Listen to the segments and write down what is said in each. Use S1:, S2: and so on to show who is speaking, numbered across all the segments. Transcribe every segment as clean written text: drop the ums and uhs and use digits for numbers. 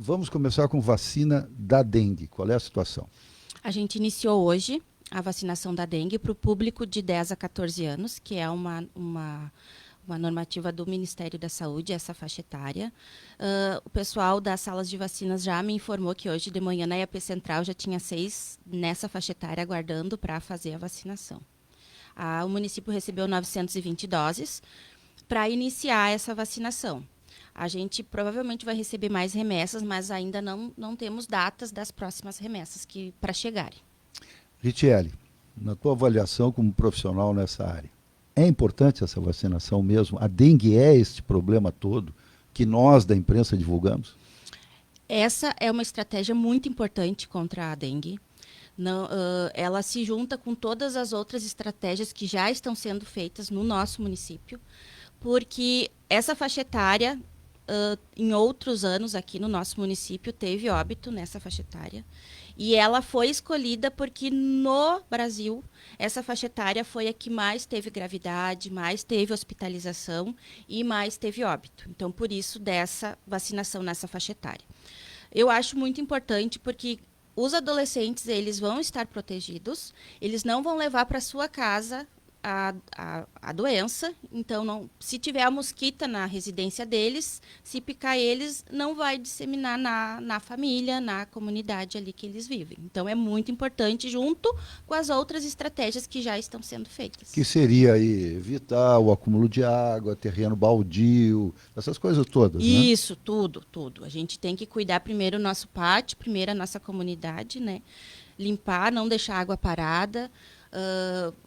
S1: Vamos começar com vacina da dengue. Qual é a situação?
S2: A gente iniciou hoje a vacinação da dengue para o público de 10 a 14 anos, que é uma normativa do Ministério da Saúde, essa faixa etária. O pessoal das salas de vacinas já me informou que hoje de manhã na IAP Central já tinha 6 nessa faixa etária aguardando para fazer a vacinação. O município recebeu 920 doses para iniciar essa vacinação. A gente provavelmente vai receber mais remessas, mas ainda não temos datas das próximas remessas para chegarem.
S1: Ritiele, na tua avaliação como profissional nessa área, é importante essa vacinação mesmo? A dengue é este problema todo que nós da imprensa divulgamos?
S2: Essa é uma estratégia muito importante contra a dengue. Não, ela se junta com todas as outras estratégias que já estão sendo feitas no nosso município, porque essa faixa etária, em outros anos aqui no nosso município, teve óbito nessa faixa etária. E ela foi escolhida porque no Brasil, essa faixa etária foi a que mais teve gravidade, mais teve hospitalização e mais teve óbito. Então, por isso, dessa vacinação nessa faixa etária. Eu acho muito importante porque os adolescentes, eles vão estar protegidos, eles não vão levar para sua casa a doença. Então, se tiver a mosquita na residência deles, se picar eles, não vai disseminar na família, na comunidade ali que eles vivem. Então, é muito importante, junto com as outras estratégias que já estão sendo feitas.
S1: Que seria aí evitar o acúmulo de água, terreno baldio, essas coisas todas, né?
S2: Isso, tudo. A gente tem que cuidar primeiro do nosso pátio, primeiro a nossa comunidade, né? Limpar, não deixar água parada,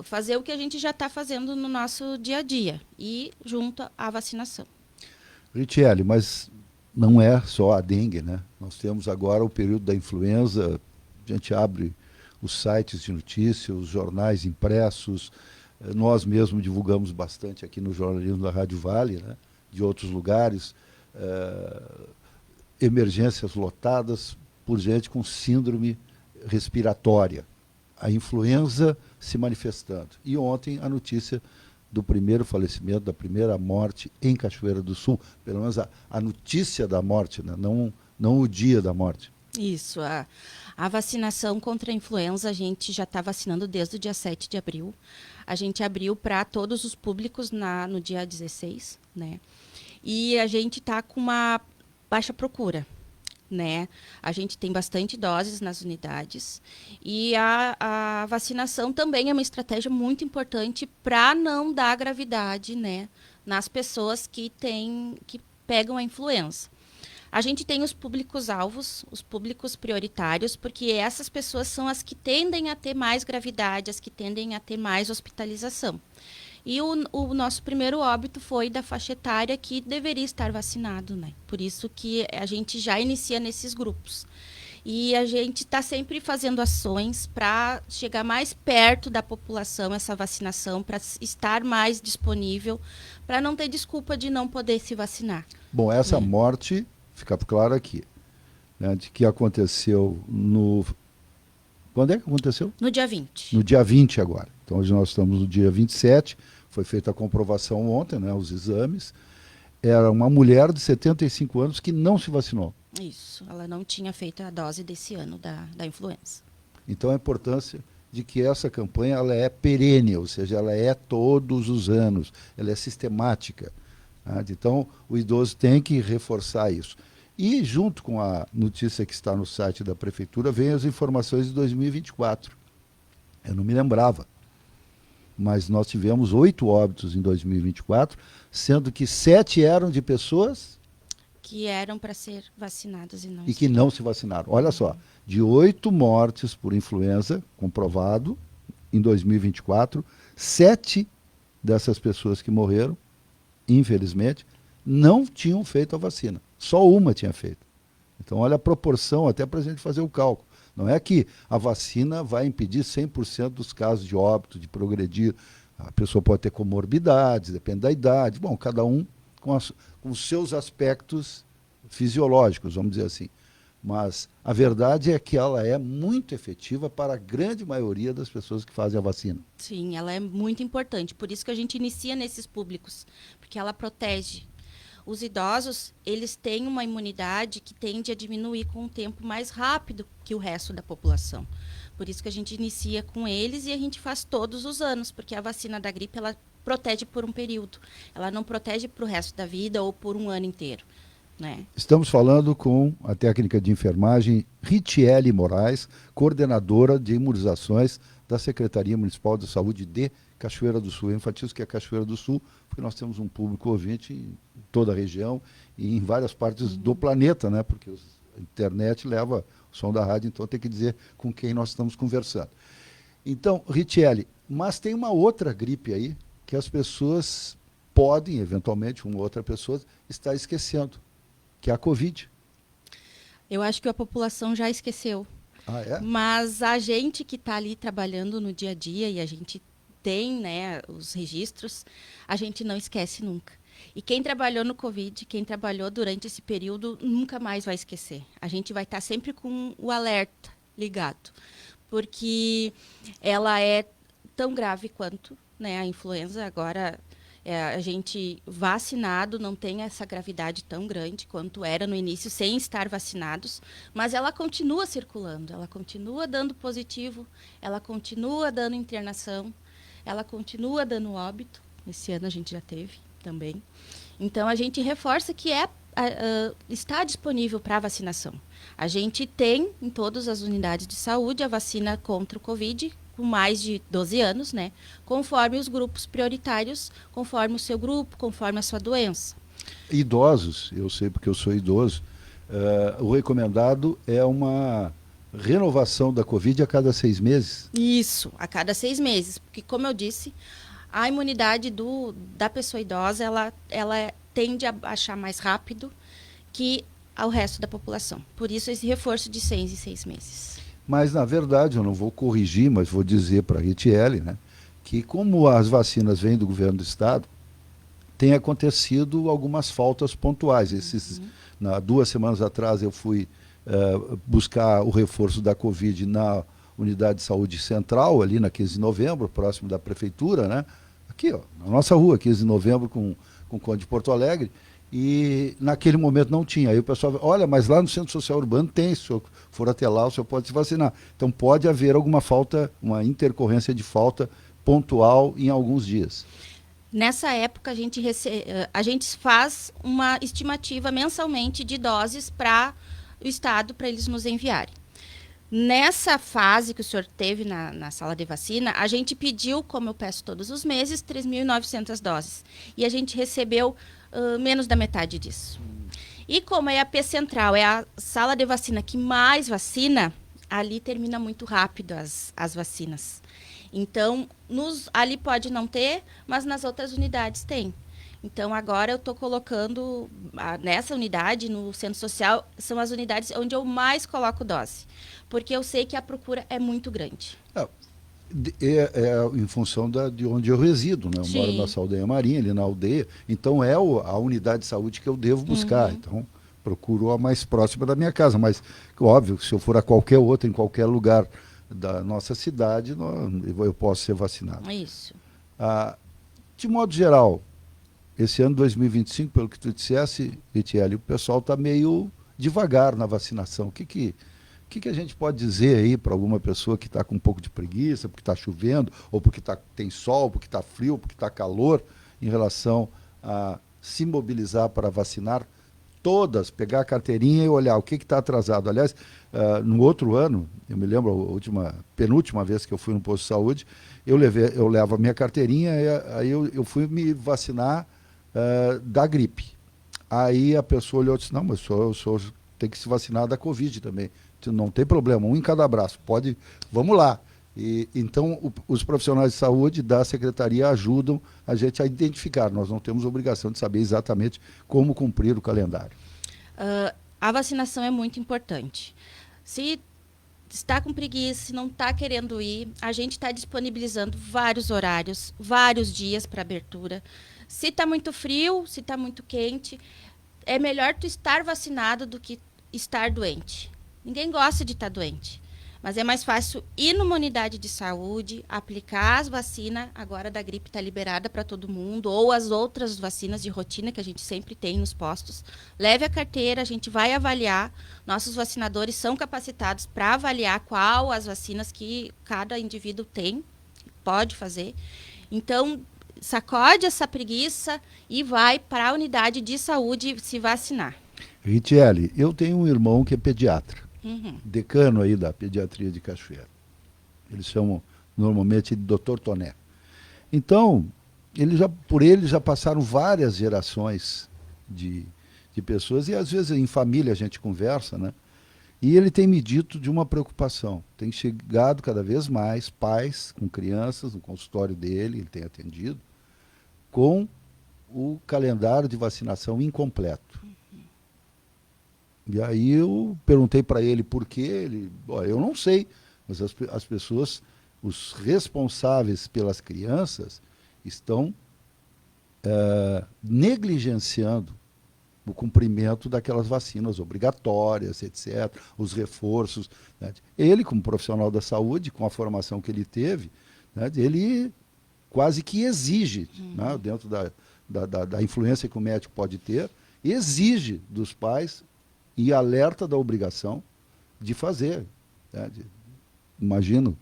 S2: fazer o que a gente já está fazendo no nosso dia a dia e junto à vacinação.
S1: Ritiele, mas não é só a dengue, né? Nós temos agora o período da influenza, a gente abre os sites de notícias, os jornais impressos, nós mesmos divulgamos bastante aqui no jornalismo da Rádio Vale, né? De outros lugares, emergências lotadas por gente com síndrome respiratória. A influenza se manifestando. E ontem a notícia do primeiro falecimento, da primeira morte em Cachoeira do Sul, pelo menos a notícia da morte, né? não o dia da morte.
S2: Isso, a vacinação contra a influenza a gente já está vacinando desde o dia 7 de abril. A gente abriu para todos os públicos no dia 16, né? E a gente está com uma baixa procura, né? A gente tem bastante doses nas unidades e a vacinação também é uma estratégia muito importante para não dar gravidade, né, nas pessoas que pegam a influenza. A gente tem os públicos-alvos, os públicos prioritários, porque essas pessoas são as que tendem a ter mais gravidade, as que tendem a ter mais hospitalização. E o nosso primeiro óbito foi da faixa etária que deveria estar vacinado, né? Por isso que a gente já inicia nesses grupos. E a gente está sempre fazendo ações para chegar mais perto da população, essa vacinação, para estar mais disponível, para não ter desculpa de não poder se vacinar.
S1: Bom, essa morte, fica claro aqui, né, de que aconteceu no... Quando é que aconteceu?
S2: No dia 20.
S1: No dia 20 agora. Então, hoje nós estamos no dia 27, foi feita a comprovação ontem, né, os exames. Era uma mulher de 75 anos que não se vacinou.
S2: Isso, ela não tinha feito a dose desse ano da influenza.
S1: Então, a importância de que essa campanha ela é perene, ou seja, ela é todos os anos, ela é sistemática. Né? Então, o idoso tem que reforçar isso. E, junto com a notícia que está no site da Prefeitura, vem as informações de 2024. Eu não me lembrava, mas nós tivemos 8 óbitos em 2024, sendo que 7 eram de pessoas
S2: que eram para ser vacinadas
S1: e que não se vacinaram. Olha só, de 8 mortes por influenza, comprovado, em 2024, 7 dessas pessoas que morreram, infelizmente, não tinham feito a vacina. Só uma tinha feito. Então, olha a proporção, até para a gente fazer o cálculo. Não é que a vacina vai impedir 100% dos casos de óbito, de progredir. A pessoa pode ter comorbidades, depende da idade. Bom, cada um com os seus aspectos fisiológicos, vamos dizer assim. Mas a verdade é que ela é muito efetiva para a grande maioria das pessoas que fazem a vacina.
S2: Sim, ela é muito importante. Por isso que a gente inicia nesses públicos, porque ela protege. Os idosos, eles têm uma imunidade que tende a diminuir com um tempo mais rápido que o resto da população. Por isso que a gente inicia com eles e a gente faz todos os anos, porque a vacina da gripe, ela protege por um período. Ela não protege para o resto da vida ou por um ano inteiro, né?
S1: Estamos falando com a técnica de enfermagem Ritiele Moraes, coordenadora de imunizações da Secretaria Municipal de Saúde de Cachoeira do Sul. Eu enfatizo que é Cachoeira do Sul, porque nós temos um público ouvinte em toda a região e em várias partes do planeta, né? Porque a internet leva o som da rádio, então tem que dizer com quem nós estamos conversando. Então, Ritiele, mas tem uma outra gripe aí que as pessoas podem, eventualmente, uma outra pessoa, estar esquecendo, que é a Covid.
S2: Eu acho que a população já esqueceu.
S1: Ah, é?
S2: Mas a gente que está ali trabalhando no dia a dia e a gente tem, né, os registros, a gente não esquece nunca. E quem trabalhou no Covid, quem trabalhou durante esse período, nunca mais vai esquecer. A gente vai estar sempre com o alerta ligado, porque ela é tão grave quanto, né, a influenza. Agora, a gente vacinado não tem essa gravidade tão grande quanto era no início, sem estar vacinados, mas ela continua circulando, ela continua dando positivo, ela continua dando internação, ela continua dando óbito. Esse ano a gente já teve também. Então, a gente reforça que está disponível para vacinação. A gente tem, em todas as unidades de saúde, a vacina contra o Covid, com mais de 12 anos, né? Conforme os grupos prioritários, conforme o seu grupo, conforme a sua doença.
S1: Idosos, eu sei porque eu sou idoso, o recomendado é uma renovação da Covid a cada 6 meses.
S2: Isso, a cada 6 meses. Porque, como eu disse, a imunidade da pessoa idosa, ela tende a baixar mais rápido que ao resto da população. Por isso, esse reforço de 6 em 6 meses.
S1: Mas, na verdade, eu não vou corrigir, mas vou dizer para a Ritiele, né, que como as vacinas vêm do governo do Estado, tem acontecido algumas faltas pontuais. 2 semanas atrás eu fui buscar o reforço da Covid na unidade de saúde central, ali na 15 de novembro, próximo da prefeitura, né? Aqui, ó, na nossa rua, 15 de novembro, com o Conde de Porto Alegre, e naquele momento não tinha. Aí o pessoal, olha, mas lá no Centro Social Urbano tem, se o senhor for até lá, o senhor pode se vacinar. Então pode haver alguma falta, uma intercorrência de falta pontual em alguns dias.
S2: Nessa época, a gente faz uma estimativa mensalmente de doses para o Estado, para eles nos enviarem. Nessa fase que o senhor teve na sala de vacina, a gente pediu, como eu peço todos os meses, 3.900 doses. E a gente recebeu menos da metade disso. E como é a P Central, é a sala de vacina que mais vacina, ali termina muito rápido as vacinas. Então, ali pode não ter, mas nas outras unidades tem. Então, agora eu estou colocando, nessa unidade, no centro social, são as unidades onde eu mais coloco dose. Porque eu sei que a procura é muito grande.
S1: Em função de onde eu resido, né? Eu
S2: Sim.
S1: moro na Saldanha Marinha, ali na aldeia, então é a unidade de saúde que eu devo buscar.
S2: Uhum.
S1: Então, procuro a mais próxima da minha casa, mas, óbvio, se eu for a qualquer outra, em qualquer lugar da nossa cidade, eu posso ser vacinado.
S2: É isso.
S1: De modo geral, esse ano 2025, pelo que tu dissesse, Ritiele, o pessoal está meio devagar na vacinação. O que a gente pode dizer aí para alguma pessoa que está com um pouco de preguiça, porque está chovendo, ou porque tem sol, porque está frio, porque está calor, em relação a se mobilizar para vacinar todas, pegar a carteirinha e olhar o que está atrasado. Aliás, no outro ano, eu me lembro, penúltima vez que eu fui no posto de saúde, eu levo a minha carteirinha, aí eu fui me vacinar da gripe. Aí a pessoa olhou e disse, não, mas o senhor tem que se vacinar da Covid também. Não tem problema, um em cada braço, vamos lá. Então, os profissionais de saúde da secretaria ajudam a gente a identificar. Nós não temos obrigação de saber exatamente como cumprir o calendário.
S2: A vacinação é muito importante. Se está com preguiça, se não está querendo ir, a gente está disponibilizando vários horários, vários dias para abertura. Se está muito frio, se está muito quente, é melhor tu estar vacinado do que estar doente. Ninguém gosta de estar doente. Mas é mais fácil ir numa unidade de saúde, aplicar as vacinas, agora da gripe está liberada para todo mundo, ou as outras vacinas de rotina que a gente sempre tem nos postos. Leve a carteira, a gente vai avaliar. Nossos vacinadores são capacitados para avaliar qual as vacinas que cada indivíduo tem, pode fazer. Então, sacode essa preguiça e vai para a unidade de saúde se vacinar.
S1: Ritiele, eu tenho um irmão que é pediatra,
S2: Uhum.
S1: decano aí da pediatria de Cachoeira. Eles chamam normalmente de Dr. Toné. Então, por ele já passaram várias gerações de pessoas, e às vezes em família a gente conversa, né? E ele tem me dito de uma preocupação. Tem chegado cada vez mais pais com crianças no consultório dele, ele tem atendido, com o calendário de vacinação incompleto. E aí eu perguntei para ele por quê, eu não sei, mas as pessoas, os responsáveis pelas crianças, estão negligenciando o cumprimento daquelas vacinas obrigatórias, etc., os reforços. Né? Ele, como profissional da saúde, com a formação que ele teve, né, ele quase que exige, né, dentro da influência que o médico pode ter, exige dos pais e alerta da obrigação de fazer. Né? Imagino,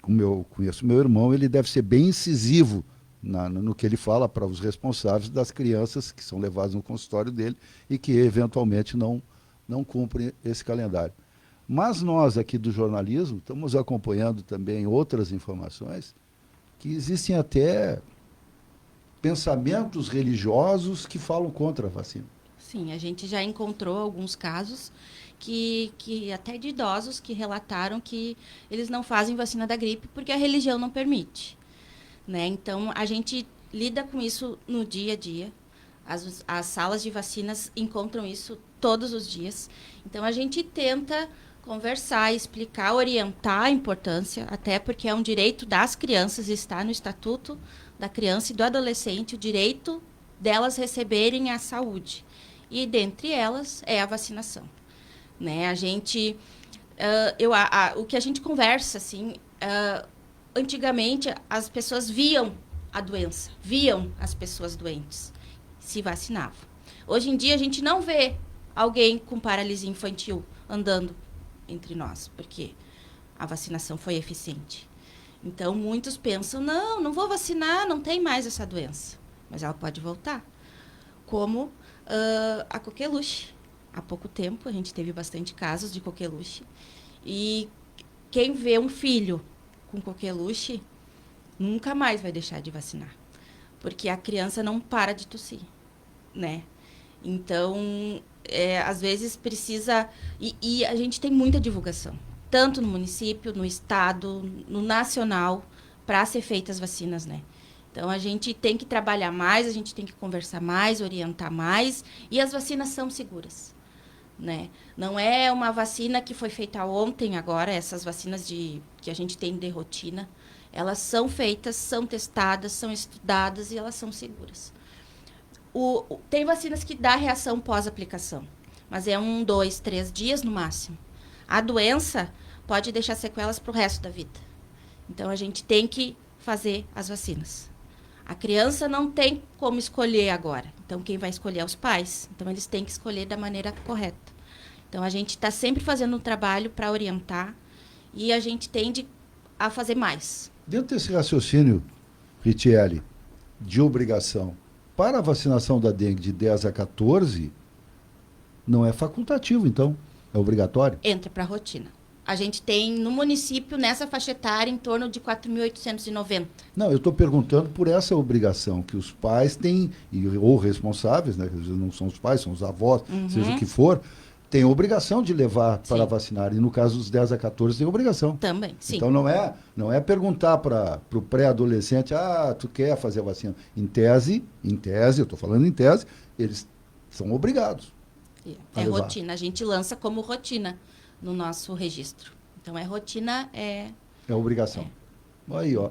S1: como eu conheço meu irmão, ele deve ser bem incisivo no que ele fala para os responsáveis das crianças que são levadas no consultório dele e que eventualmente não cumprem esse calendário. Mas nós aqui do jornalismo estamos acompanhando também outras informações que existem até pensamentos religiosos que falam contra a vacina.
S2: Sim, a gente já encontrou alguns casos que até de idosos que relataram que eles não fazem vacina da gripe porque a religião não permite. Né? Então, a gente lida com isso no dia a dia. As salas de vacinas encontram isso todos os dias. Então, a gente tenta conversar, explicar, orientar a importância, até porque é um direito das crianças, está no Estatuto da Criança e do Adolescente, o direito delas receberem a saúde. E, dentre elas, é a vacinação. Né? A gente... o que a gente conversa, assim... antigamente, as pessoas viam a doença, viam as pessoas doentes, se vacinavam. Hoje em dia, a gente não vê alguém com paralisia infantil andando entre nós, porque a vacinação foi eficiente. Então, muitos pensam, não vou vacinar, não tem mais essa doença. Mas ela pode voltar. Como a coqueluche. Há pouco tempo, a gente teve bastante casos de coqueluche. E quem vê um filho com coqueluche, nunca mais vai deixar de vacinar. Porque a criança não para de tossir, né? Então, às vezes precisa... E a gente tem muita divulgação, tanto no município, no estado, no nacional, para ser feitas as vacinas, né? Então, a gente tem que trabalhar mais, a gente tem que conversar mais, orientar mais, e as vacinas são seguras. Né? Não é uma vacina que foi feita ontem, agora, essas vacinas que a gente tem de rotina, elas são feitas, são testadas, são estudadas e elas são seguras. Tem vacinas que dá reação pós-aplicação, mas é 1, 2, 3 dias no máximo. A doença pode deixar sequelas para o resto da vida. Então, a gente tem que fazer as vacinas. A criança não tem como escolher agora. Então, quem vai escolher é os pais. Então, eles têm que escolher da maneira correta. Então, a gente está sempre fazendo um trabalho para orientar e a gente tende a fazer mais.
S1: Dentro desse raciocínio, Ritiele, de obrigação, para a vacinação da dengue de 10 a 14, não é facultativo, então? É obrigatório?
S2: Entra para a rotina. A gente tem no município, nessa faixa etária, em torno de 4.890.
S1: Não, eu estou perguntando por essa obrigação que os pais têm, ou responsáveis, né, que não são os pais, são os avós, seja o que for, têm obrigação de levar para vacinar. E no caso dos 10 a 14, tem obrigação.
S2: Também, sim.
S1: Então não é perguntar para o pré-adolescente, tu quer fazer a vacina? Em tese, eu estou falando em tese, eles são obrigados.
S2: É rotina, a gente lança como rotina no nosso registro. Então, rotina,
S1: é obrigação. Aí, ó,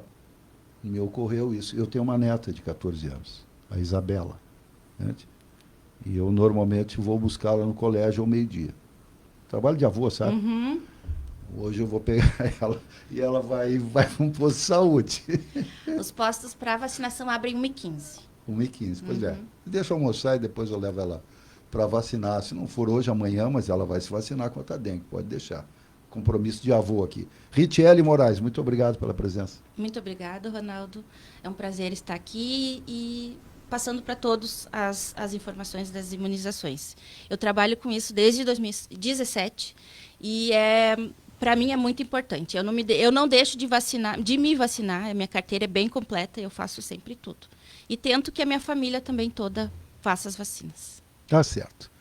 S1: me ocorreu isso. Eu tenho uma neta de 14 anos, a Isabela. Né? E eu normalmente vou buscá-la no colégio ao meio-dia. Trabalho de avô, sabe? Hoje eu vou pegar ela e ela vai para um posto de saúde.
S2: Os postos para vacinação abrem 1h15.
S1: 1h15, pois é. Deixa eu almoçar e depois eu levo ela para vacinar. Se não for hoje, amanhã, mas ela vai se vacinar contra a dengue, pode deixar. Compromisso de avô aqui. Ritiele Moraes, muito obrigado pela presença.
S2: Muito obrigada, Ronaldo. É um prazer estar aqui e passando para todos as informações das imunizações. Eu trabalho com isso desde 2017 e para mim é muito importante. Eu não deixo de me vacinar. A minha carteira é bem completa, eu faço sempre tudo. E tento que a minha família também toda faça as vacinas.
S1: Tá certo.